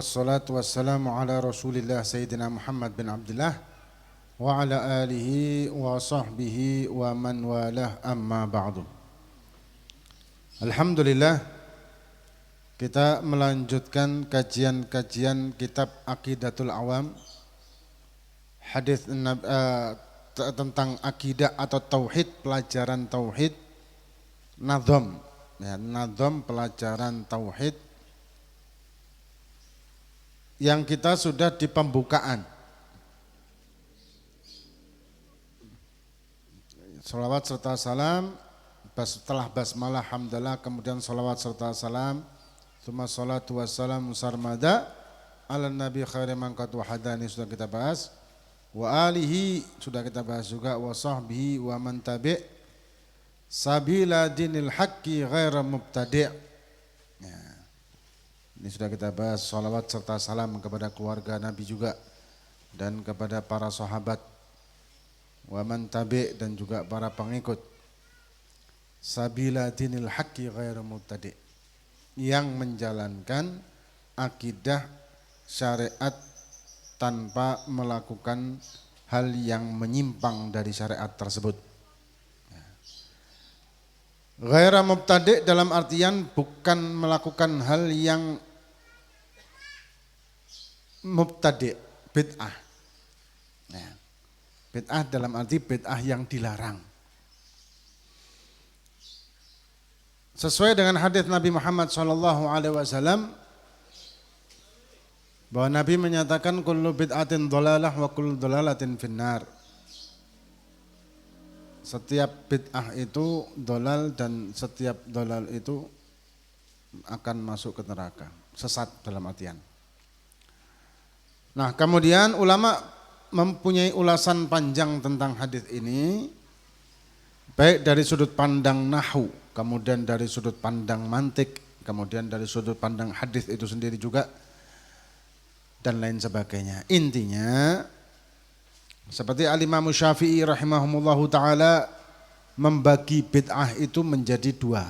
wassalatu wassalamu ala Rasulillah Sayyidina Muhammad bin Abdullah wa ala alihi wa sahbihi wa man walah amma ba'du. Alhamdulillah, kita melanjutkan kajian-kajian kitab Aqidatul Awam, hadis tentang akidah atau tauhid, pelajaran tauhid, nadham, nadham pelajaran tauhid yang kita sudah di pembukaan. Salawat serta salam, setelah basmalah hamdalah, kemudian salawat serta salam, tsumma salatu wassalamu sarmada ala nabi khairi man qad wahadani, sudah kita bahas. Wa alihi sudah kita bahas juga, wa sahbihi wa man tabi' sabila dinil haqqi ghaira mubtadi'. Ini sudah kita bahas. Salawat serta salam kepada keluarga Nabi juga dan kepada para sahabat, wa man tabi' dan juga para pengikut. Sabila dinil haqqi ghairu mubtadi', yang menjalankan akidah syariat tanpa melakukan hal yang menyimpang dari syariat tersebut. Ghairu mubtadi' dalam artian bukan melakukan hal yang mubtadi', bid'ah. Bid'ah dalam arti bid'ah yang dilarang. Sesuai dengan hadis Nabi Muhammad SAW, bahwa Nabi menyatakan kullu bid'atin dhalalah wa kullu dhalalatin finnar. Setiap bid'ah itu dhalal dan setiap dhalal itu akan masuk ke neraka, sesat dalam artian. Nah, kemudian ulama mempunyai ulasan panjang tentang hadis ini, baik dari sudut pandang nahwu, kemudian dari sudut pandang mantik, kemudian dari sudut pandang hadis itu sendiri juga, dan lain sebagainya. Intinya, seperti Al-Imam Syafi'i rahimahumullahu ta'ala membagi bid'ah itu menjadi dua,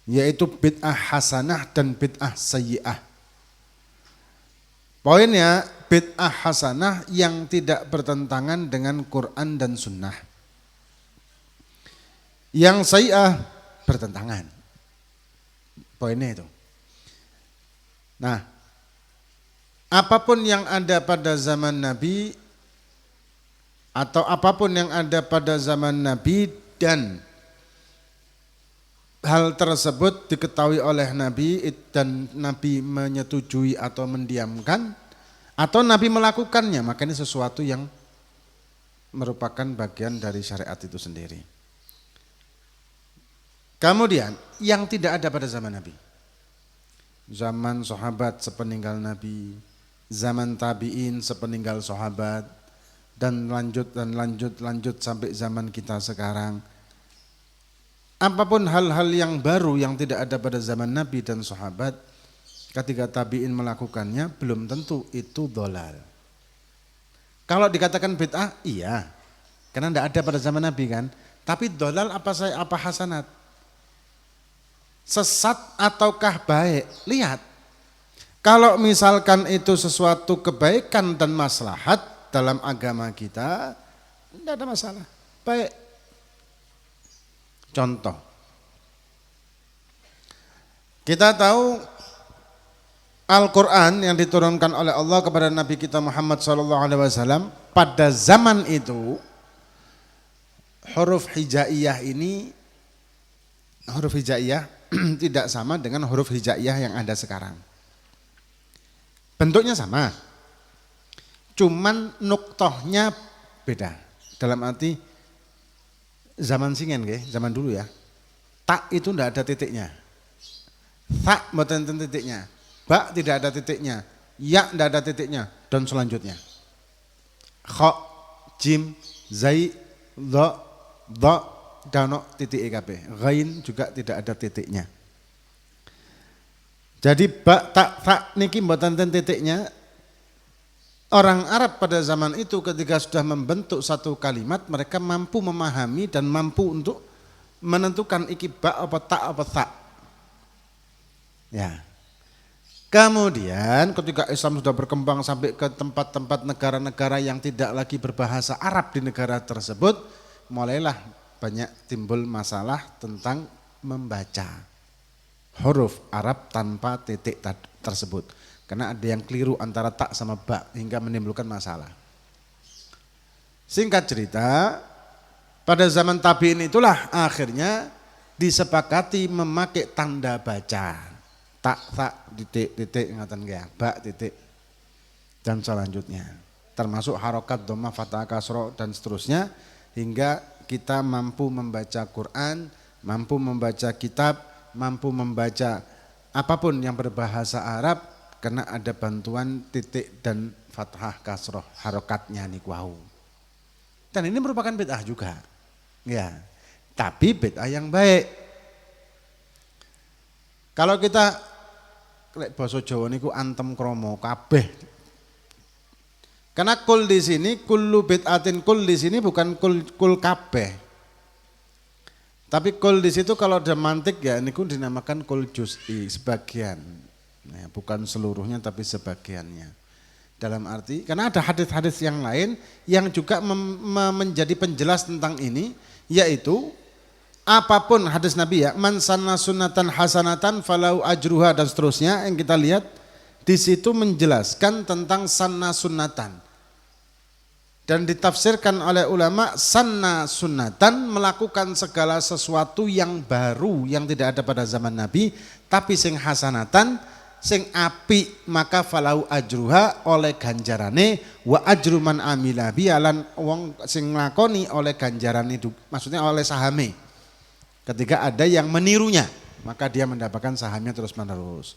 yaitu bid'ah hasanah dan bid'ah sayyi'ah. Poinnya, bid'ah hasanah yang tidak bertentangan dengan Quran dan Sunnah. Yang sayyi'ah bertentangan. Poinnya itu. Nah, apapun yang ada pada zaman Nabi atau apapun yang ada pada zaman Nabi dan hal tersebut diketahui oleh Nabi dan Nabi menyetujui atau mendiamkan, atau Nabi melakukannya, maka ini sesuatu yang merupakan bagian dari syariat itu sendiri. Kemudian yang tidak ada pada zaman Nabi, zaman sahabat sepeninggal Nabi, zaman tabi'in sepeninggal sahabat, dan lanjut sampai zaman kita sekarang. Apapun hal-hal yang baru yang tidak ada pada zaman Nabi dan sahabat, ketika tabi'in melakukannya, belum tentu itu dhalal. Kalau dikatakan bid'ah, iya, karena tidak ada pada zaman Nabi kan. Tapi dhalal apa hasanat? Sesat ataukah baik? Lihat, kalau misalkan itu sesuatu kebaikan dan maslahat dalam agama kita, tidak ada masalah, baik. Contoh, kita tahu Al-Quran yang diturunkan oleh Allah kepada Nabi kita Muhammad SAW, pada zaman itu huruf hijaiyah ini, huruf hijaiyah tidak sama dengan huruf hijaiyah yang ada sekarang. Bentuknya sama, cuman nuktohnya beda. Dalam arti zaman singen, zaman dulu ya, tak itu tidak ada titiknya, tak mboten titiknya, ba tidak ada titiknya, ya tidak ada titiknya, dan selanjutnya. Kha, jim, zai, dha, dano titik EKB, ghain juga tidak ada titiknya. Jadi ba, tak niki mboten titiknya. Orang Arab pada zaman itu ketika sudah membentuk satu kalimat, mereka mampu memahami dan mampu untuk menentukan iki ba apa tak apa tak. Ya. Kemudian ketika Islam sudah berkembang sampai ke tempat-tempat negara-negara yang tidak lagi berbahasa Arab di negara tersebut, mulailah banyak timbul masalah tentang membaca huruf Arab tanpa titik tersebut. Karena ada yang keliru antara tak sama ba hingga menimbulkan masalah. Singkat cerita, pada zaman tabi'in itulah akhirnya disepakati memakai tanda baca. Tak, titik, ngatan ya, ba, titik, dan selanjutnya. Termasuk harokat, dhammah, fathah, kasroh, dan seterusnya. Hingga kita mampu membaca Quran, mampu membaca kitab, mampu membaca apapun yang berbahasa Arab, karena ada bantuan titik dan fathah, kasroh, harokatnya niku wau. Dan ini merupakan bid'ah juga. Ya, tapi bid'ah yang baik. Kalau kita lek basa Jawa niku antem kromo kabeh. Karena kul di sini kullu bid'atin, kul di sini bukan kul kabeh. Tapi kul di situ kalau ada mantik ya niku dinamakan kul juz'i, sebagian. Nah, bukan seluruhnya tapi sebagiannya. Dalam arti karena ada hadis-hadis yang lain yang juga menjadi penjelas tentang ini, yaitu apapun hadis Nabi ya, man sanna sunnatan hasanatan falau ajruha dan seterusnya yang kita lihat di situ menjelaskan tentang sanna sunnatan. Dan ditafsirkan oleh ulama sanna sunnatan melakukan segala sesuatu yang baru yang tidak ada pada zaman Nabi, tapi sing hasanatan sing api maka falau ajruha oleh ganjarane wa ajru man amila bialan wong sing nglakoni oleh ganjarane maksudnya oleh sahame. Ketika ada yang menirunya, maka dia mendapatkan sahamnya terus menerus.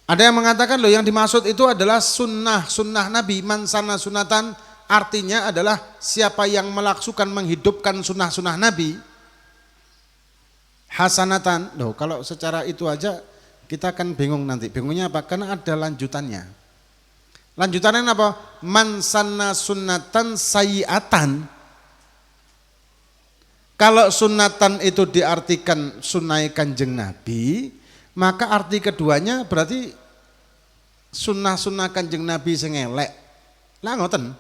Ada yang mengatakan loh yang dimaksud itu adalah sunnah Nabi, man sanna sunatan, artinya adalah siapa yang melaksukan menghidupkan sunnah Nabi. Hasanatan, loh kalau secara itu aja kita akan bingung nanti. Bingungnya apa? Karena ada lanjutannya. Lanjutannya apa? Man sanna sunnatan sayyi'atan. Kalau sunatan itu diartikan sunnah kanjeng Nabi, maka arti keduanya berarti sunnah kanjeng Nabi sing elek. Lah ngoten.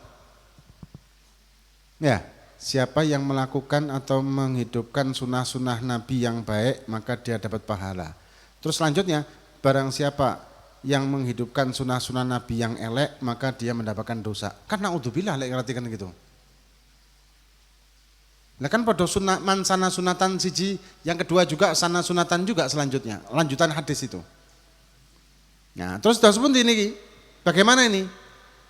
Ya, siapa yang melakukan atau menghidupkan sunnah Nabi yang baik, maka dia dapat pahala. Terus selanjutnya, barang siapa yang menghidupkan sunnah Nabi yang elek, maka dia mendapatkan dosa. Karena udzubillah lek ngartikan gitu. Nah kan pada sunnah man sana sunatan siji, yang kedua juga sana sunatan juga selanjutnya, lanjutan hadis itu. Nah terus sudah seperti ini, bagaimana ini?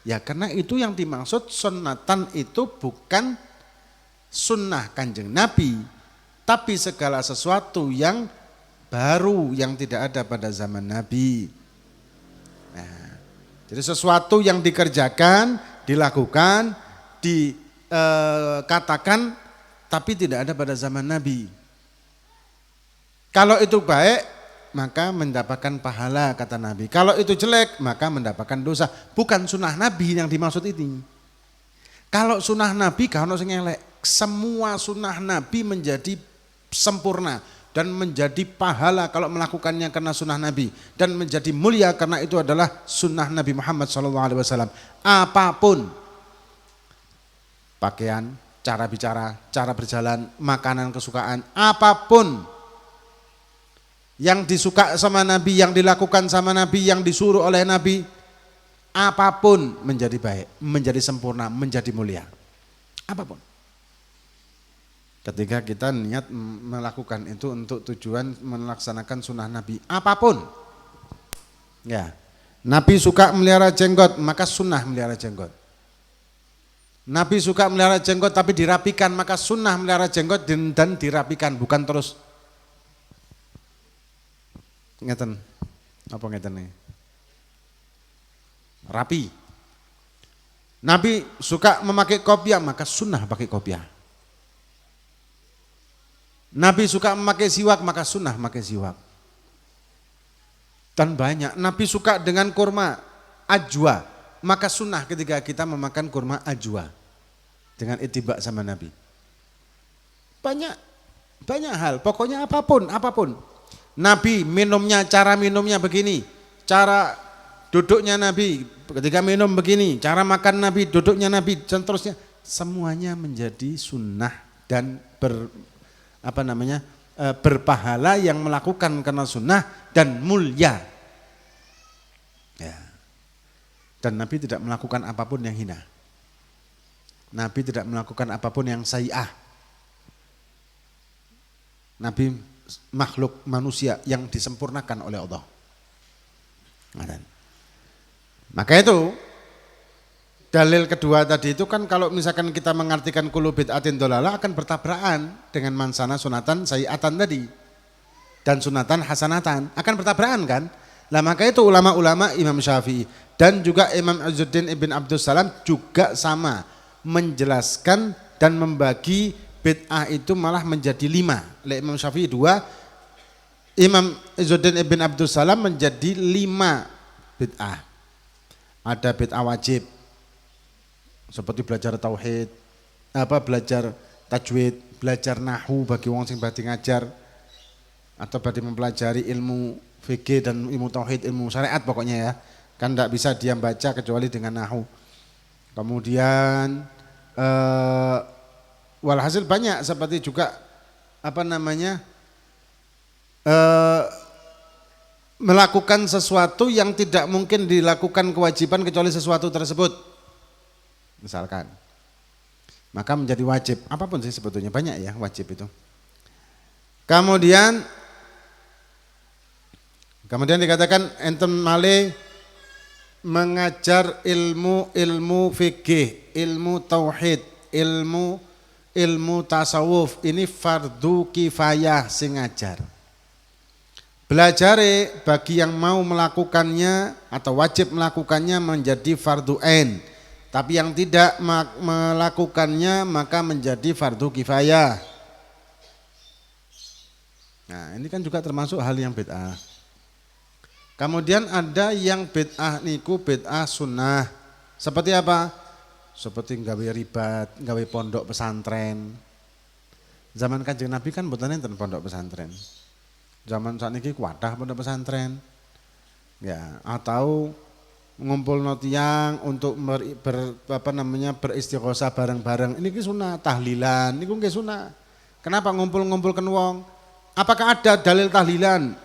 Ya karena itu yang dimaksud sunatan itu bukan sunnah kanjeng Nabi, tapi segala sesuatu yang baru yang tidak ada pada zaman Nabi. Nah, jadi sesuatu yang dikerjakan, dilakukan, dikatakan tapi tidak ada pada zaman Nabi. Kalau itu baik, maka mendapatkan pahala kata Nabi. Kalau itu jelek, maka mendapatkan dosa. Bukan sunnah Nabi yang dimaksud ini. Kalau sunnah Nabi, kalau sing elek, semua sunnah Nabi menjadi sempurna dan menjadi pahala kalau melakukannya karena sunnah Nabi dan menjadi mulia karena itu adalah sunnah Nabi Muhammad SAW. Apapun pakaian, cara bicara, cara berjalan, makanan kesukaan, apapun yang disuka sama Nabi, yang dilakukan sama Nabi, yang disuruh oleh Nabi, apapun menjadi baik, menjadi sempurna, menjadi mulia. Apapun. Ketika kita niat melakukan itu untuk tujuan melaksanakan sunnah Nabi, apapun. Ya, Nabi suka melihara jenggot, maka sunnah melihara jenggot. Nabi suka melihara jenggot tapi dirapikan, maka sunnah melihara jenggot dan dirapikan, bukan terus ngeten. Apa ngeten nih? Rapi. Nabi suka memakai kopiah, maka sunnah pakai kopiah. Nabi suka memakai siwak, maka sunnah memakai siwak. Dan banyak. Nabi suka dengan kurma ajwa, maka sunnah ketika kita memakan kurma ajwa. Dengan ittiba sama Nabi. Banyak hal, pokoknya apapun. Nabi minumnya, cara minumnya begini, cara duduknya Nabi, ketika minum begini, cara makan Nabi, duduknya Nabi, dan seterusnya. Semuanya menjadi sunnah dan berpahala yang melakukan karena sunnah dan mulia. Ya. Dan Nabi tidak melakukan apapun yang hina. Nabi tidak melakukan apapun yang sayyi'ah. Nabi makhluk manusia yang disempurnakan oleh Allah. Maka itu dalil kedua tadi itu kan kalau misalkan kita mengartikan kullu bid'atin dhalalah akan bertabrakan dengan mansana sunatan sayyi'atan tadi dan sunatan hasanatan akan bertabrakan kan. Lah maka itu ulama-ulama Imam Syafi'i dan juga Imam Izzuddin Ibn Abdus Salam juga sama menjelaskan dan membagi bid'ah itu malah menjadi 5. Oleh Imam Syafi'i 2, Imam Izzuddin Ibn Abdus Salam menjadi 5 bid'ah. Ada bid'ah wajib seperti belajar tauhid, belajar tajwid, belajar nahwu bagi wong sing badhe ngajar atau badhe mempelajari ilmu fikih dan ilmu tauhid, ilmu syariat pokoknya ya. Kan tidak bisa dia baca kecuali dengan nahwu. Kemudian walhasil banyak seperti juga melakukan sesuatu yang tidak mungkin dilakukan kewajiban kecuali sesuatu tersebut. Misalkan. Maka menjadi wajib. Apapun sih sebetulnya banyak ya wajib itu. Kemudian dikatakan enten male mengajar ilmu fikih, ilmu tauhid, ilmu tasawuf ini fardu kifayah sing ngajar. Belajare bagi yang mau melakukannya atau wajib melakukannya menjadi fardu ain. Tapi yang tidak melakukannya maka menjadi fardu kifayah. Nah, ini kan juga termasuk hal yang bid'ah. Kemudian ada yang bid'ah niku bid'ah sunnah. Seperti apa? Seperti gawe ribat, gawe pondok pesantren. Zaman Kanjeng Nabi kan mboten enten pondok pesantren. Zaman sakniki kuatah pondok pesantren. Ya, atau ngumpul tiyang untuk beristighosah bareng-bareng. Ini ki sunah, tahlilan, niku nggih sunah. Kenapa ngumpul-ngumpulkan wong? Apakah ada dalil tahlilan?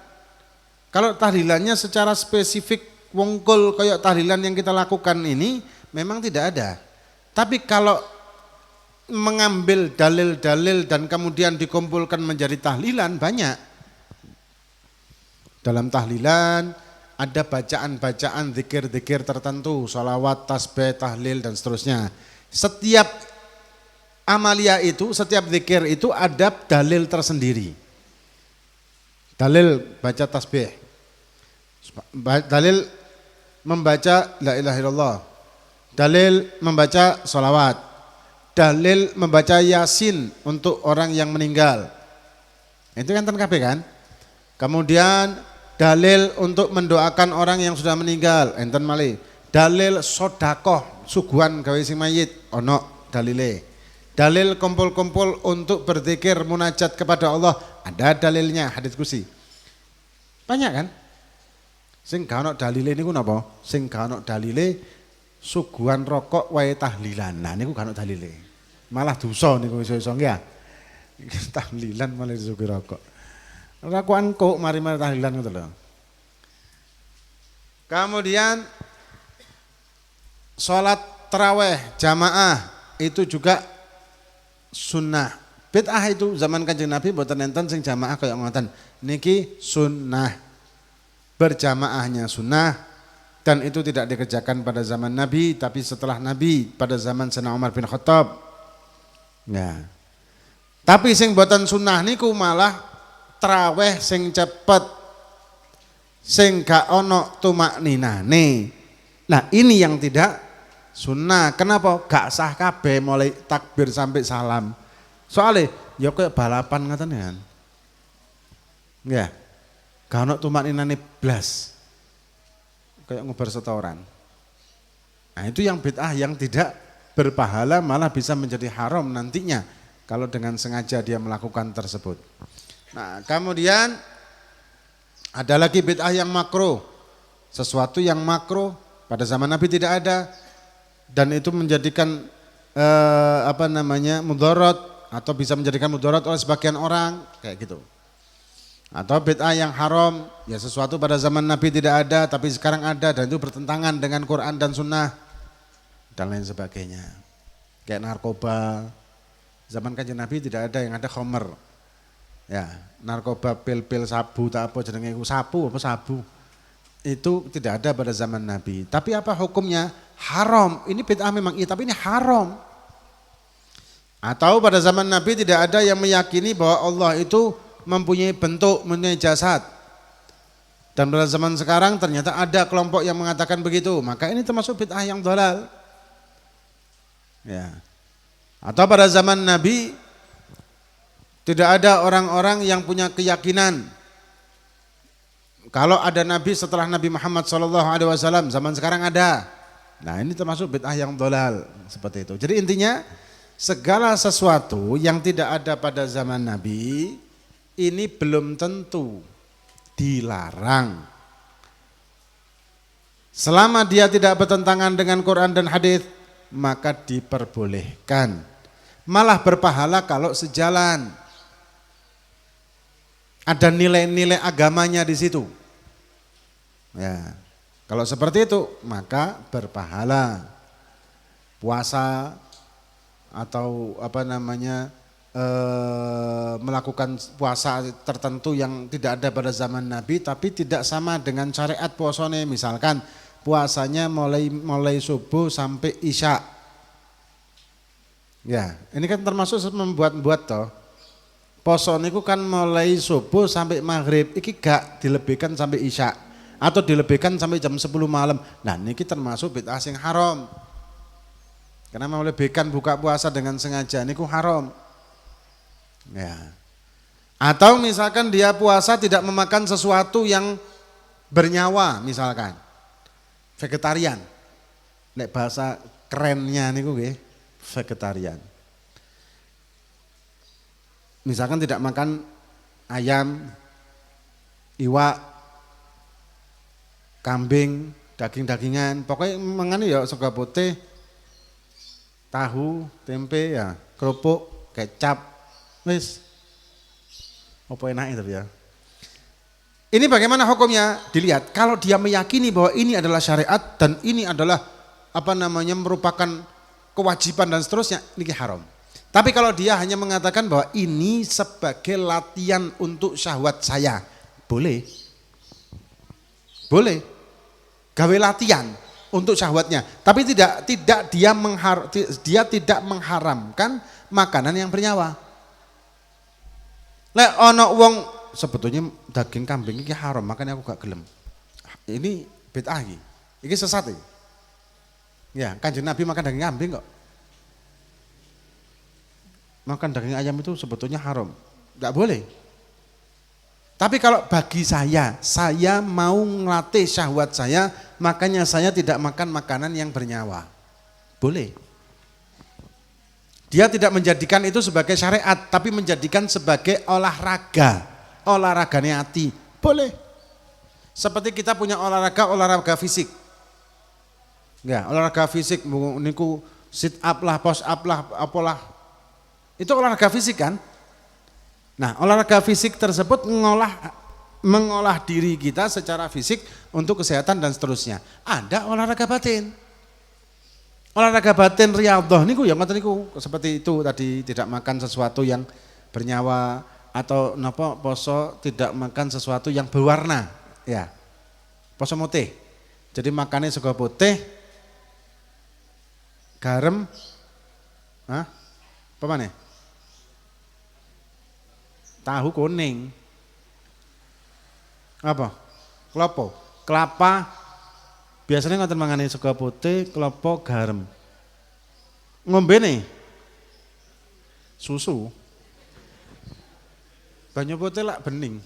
Kalau tahlilannya secara spesifik wongkul kayak tahlilan yang kita lakukan ini memang tidak ada. Tapi kalau mengambil dalil-dalil dan kemudian dikumpulkan menjadi tahlilan banyak. Dalam tahlilan ada bacaan-bacaan zikir-zikir tertentu, sholawat, tasbih, tahlil dan seterusnya. Setiap amalia itu, setiap zikir itu ada dalil tersendiri. Dalil baca tasbih, dalil membaca la ilaha illallah, dalil membaca sholawat, dalil membaca yasin untuk orang yang meninggal. Itu kan kabeh kan? Kemudian dalil untuk mendoakan orang yang sudah meninggal, enten malih. Dalil sodakoh, suguhan gawe sing mayit, ono dalile. Dalil kumpul-kumpul untuk berzikir munajat kepada Allah, ada dalilnya, hadits kursi. Banyak kan? Sing gak ono dalile niku napa? Sing gak ono dalile suguhan rokok wae tahlilan. Nah niku gak ono dalile. Malah dosa niku iso-iso nggih ya. Tahlilan malah disuguhi rokok. Rakuan kok mari-mari tahlilan gitu loh. Kemudian sholat taraweh jamaah itu juga sunnah. Bid'ah itu zaman Kanjeng Nabi mboten enten sing jamaah kaya ngoten. Niki sunnah. Berjamaahnya sunnah dan itu tidak dikerjakan pada zaman Nabi tapi setelah Nabi pada zaman Sayyidina Umar bin Khattab. Ya. Tapi sing mboten sunnah niku malah traweh sing cepet sing gak ono tumakninane. Nah ini yang tidak sunnah. Kenapa? Gak sah kabeh mulai takbir sampai salam. Soalnya ya kayak balapan ngoten kan. Ya. Gak ono tumakninane blas. Kayak ngubar setoran. Nah itu yang bid'ah yang tidak berpahala malah bisa menjadi haram nantinya kalau dengan sengaja dia melakukan tersebut. Nah kemudian ada lagi bid'ah yang makruh sesuatu yang makruh pada zaman Nabi tidak ada dan itu menjadikan mudarat atau bisa menjadikan mudarat oleh sebagian orang kayak gitu. Atau bid'ah yang haram, ya sesuatu pada zaman Nabi tidak ada tapi sekarang ada dan itu bertentangan dengan Quran dan Sunnah dan lain sebagainya. Kayak narkoba, zaman Kanjeng Nabi tidak ada, yang ada khamr. Ya, narkoba, pil-pil, sabu, tak apa jenenge iku, sabu. Itu tidak ada pada zaman Nabi. Tapi apa hukumnya? Haram. Ini bid'ah memang iya, tapi ini haram. Atau pada zaman Nabi tidak ada yang meyakini bahwa Allah itu mempunyai bentuk, mempunyai jasad. Dan pada zaman sekarang ternyata ada kelompok yang mengatakan begitu, maka ini termasuk bid'ah yang dhalal. Ya. Atau pada zaman Nabi tidak ada orang-orang yang punya keyakinan kalau ada Nabi setelah Nabi Muhammad SAW, zaman sekarang ada. Nah ini termasuk bid'ah yang dhalal seperti itu. Jadi intinya segala sesuatu yang tidak ada pada zaman Nabi ini belum tentu dilarang. Selama dia tidak bertentangan dengan Quran dan hadis, maka diperbolehkan. Malah berpahala kalau sejalan. Ada nilai-nilai agamanya di situ. Ya, kalau seperti itu maka berpahala. Puasa atau melakukan puasa tertentu yang tidak ada pada zaman Nabi tapi tidak sama dengan syariat puasane, misalkan puasanya mulai subuh sampai isya. Ya, ini kan termasuk membuat-buat toh. Poso niku kan mulai subuh sampai maghrib, iki gak dilebihkan sampai isya atau dilebihkan sampai jam 10 malam. Nah, niki termasuk bid'ah sing haram. Karena melebihkan buka puasa dengan sengaja niku haram. Ya. Atau misalkan dia puasa tidak memakan sesuatu yang bernyawa, misalkan vegetarian. Nek bahasa kerennya niku nggih, vegetarian. Misalkan tidak makan ayam, iwak, kambing, daging-dagingan, pokoknya mangane ya sego putih, tahu, tempe ya, kerupuk, kecap, wis. Apa enak itu ya. Ini bagaimana hukumnya? Dilihat, kalau dia meyakini bahwa ini adalah syariat dan ini adalah merupakan kewajiban dan seterusnya, ini haram. Tapi kalau dia hanya mengatakan bahwa ini sebagai latihan untuk syahwat saya, boleh. Boleh. Gawe latihan untuk syahwatnya, tapi tidak dia tidak mengharamkan makanan yang bernyawa. Lek ono wong sebetulnya daging kambing ini haram, makanya aku gak gelem. Ini bid'ah iki. Iki sesat iki. Ya, Kanjeng Nabi makan daging kambing kok. Makan daging ayam itu sebetulnya haram. Enggak boleh. Tapi kalau bagi saya mau ngelatih syahwat saya, makanya saya tidak makan makanan yang bernyawa. Boleh. Dia tidak menjadikan itu sebagai syariat, tapi menjadikan sebagai olahraga. Olahraganya hati. Boleh. Seperti kita punya olahraga fisik. Ya, olahraga fisik niku sit up lah, push up lah, apalah. Itu olahraga fisik kan? Nah, olahraga fisik tersebut mengolah diri kita secara fisik untuk kesehatan dan seterusnya. Ada olahraga batin. Olahraga batin riyadhah niku ya ngoten niku seperti itu tadi, tidak makan sesuatu yang bernyawa atau poso tidak makan sesuatu yang berwarna, ya. Poso mutih. Jadi makannya sego putih, garam, apa mana? Tahu kuning. Apa? Kelapa. Biasanya ngoten mangane sego putih, kelapa, garam. Ngombe nih. Susu. Banyu putih lak bening.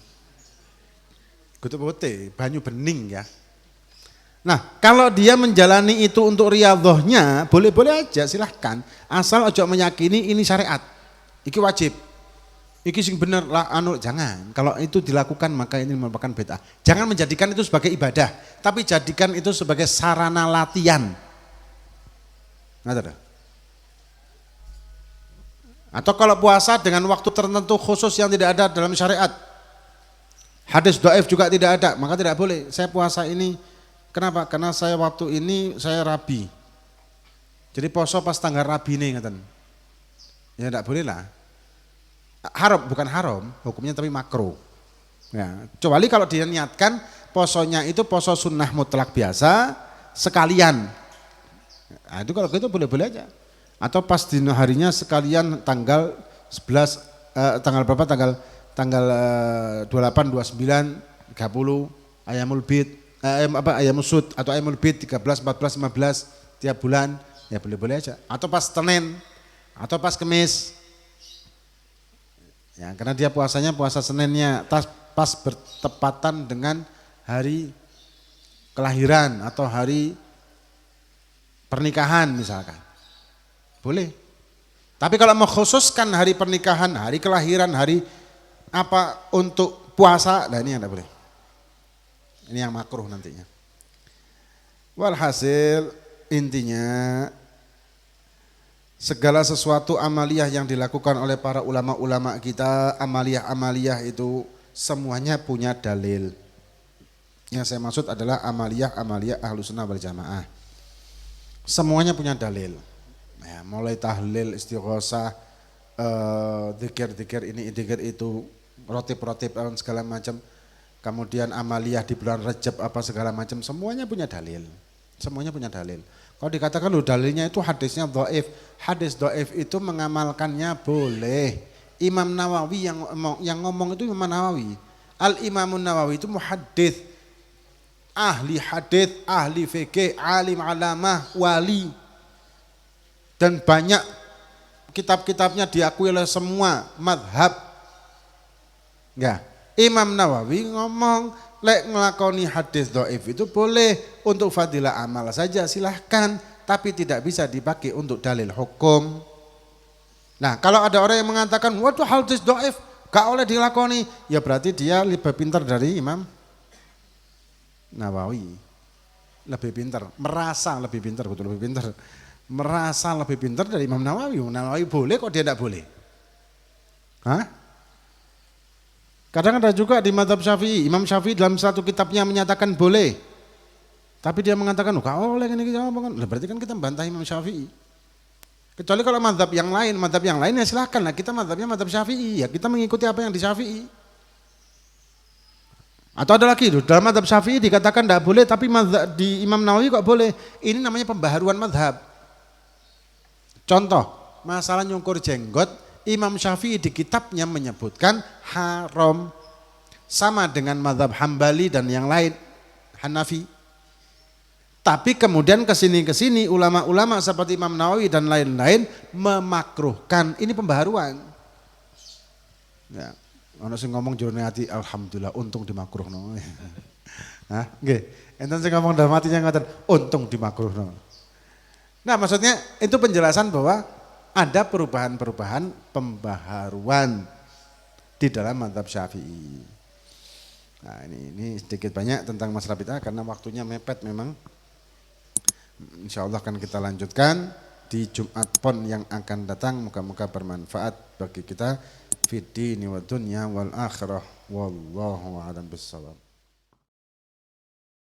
Kudu putih, banyu bening ya. Nah, kalau dia menjalani itu untuk riyadhahnya, boleh-boleh aja silahkan. Asal ojo meyakini ini syariat. Iki wajib. iki sing bener lah jangan. Kalau itu dilakukan maka ini merupakan bid'ah. Jangan menjadikan itu sebagai ibadah, tapi jadikan itu sebagai sarana latihan. Atau kalau puasa dengan waktu tertentu khusus yang tidak ada dalam syariat. Hadis dhaif juga tidak ada, maka tidak boleh. Saya puasa ini, kenapa? Karena saya waktu ini saya rabi. Jadi poso pas tanggal rabi nih, ngaten. Ya tidak boleh lah. Haram, bukan haram, hukumnya tapi makruh. Ya, kecuali kalau dia niatkan posonya itu poso sunnah mutlak biasa sekalian. Nah, itu kalau gitu boleh-boleh aja. Atau pas dino harinya sekalian tanggal 11 tanggal berapa tanggal 28, 29, 30 Ayamul Bid Ayamul Sud atau Ayamul Bid 13, 14, 15 tiap bulan ya boleh-boleh aja. Atau pas Senin atau pas Kamis. Ya, karena dia puasanya puasa Seninnya pas bertepatan dengan hari kelahiran atau hari pernikahan misalkan. Boleh. Tapi kalau mengkhususkan hari pernikahan, hari kelahiran, hari apa untuk puasa, nah ini yang tidak boleh. Ini yang makruh nantinya. Walhasil intinya segala sesuatu amaliyah yang dilakukan oleh para ulama-ulama kita, amaliyah-amaliyah itu semuanya punya dalil. Yang saya maksud adalah amaliyah-amaliyah Ahlussunnah wal Jamaah. Semuanya punya dalil. Ya, mulai tahlil, istighosah, dzikir-dzikir ini, dzikir itu, rotib-rotib segala macam. Kemudian amaliyah di bulan Rajab apa segala macam, semuanya punya dalil. Semuanya punya dalil. Kalau dikatakan loh dalilnya itu hadisnya dhaif. Hadis dhaif itu mengamalkannya boleh. Imam Nawawi yang ngomong itu Imam Nawawi. Al-Imamun Nawawi itu muhaddits. Ahli hadis, ahli fikih, alim alamah, wali. Dan banyak kitab-kitabnya diakui oleh semua madhab. Ya, Imam Nawawi ngomong, lek ngelakoni hadis dhaif itu boleh untuk fadilah amal saja silahkan, tapi tidak bisa dipakai untuk dalil hukum. Nah, kalau ada orang yang mengatakan, waduh hadis dhaif gak oleh dilakoni, ya berarti dia lebih pintar dari Imam Nawawi. Lebih pintar, merasa lebih pintar, betul lebih pintar. Merasa lebih pintar dari Imam Nawawi. Imam Nawawi boleh kok dia tidak boleh. Hah? Kadang ada juga di mazhab Syafi'i, Imam Syafi'i dalam satu kitabnya menyatakan boleh. Tapi dia mengatakan, oh gak oleh ini berarti kan kita membantah Imam Syafi'i. Kecuali kalau mazhab yang lain ya silahkan lah, kita mazhabnya mazhab Syafi'i, ya kita mengikuti apa yang di Syafi'i. Atau ada lagi dalam mazhab Syafi'i dikatakan tidak boleh, tapi di Imam Nawawi kok boleh. Ini namanya pembaharuan mazhab. Contoh, masalah nyungkur jenggot, Imam Syafi'i di kitabnya menyebutkan haram. Sama dengan mazhab Hambali dan yang lain, Hanafi. Tapi kemudian kesini ulama-ulama seperti Imam Nawawi dan lain-lain memakruhkan. Ini pembaharuan. Ya, ono sing ngomong jurune ati alhamdulillah untung dimakruhno. Hah, nggih. Enten sing ngomong dalam hatinya ngaten untung dimakruhno. Nah, maksudnya itu penjelasan bahwa ada perubahan-perubahan pembaharuan di dalam mazhab Syafi'i. Nah, ini sedikit banyak tentang masalah bid'ah karena waktunya mepet memang. Insyaallah akan kita lanjutkan di Jumat Pon yang akan datang. Moga-moga bermanfaat bagi kita fid dini wad dunya wal akhirah. Wallahu a'lam bissawab.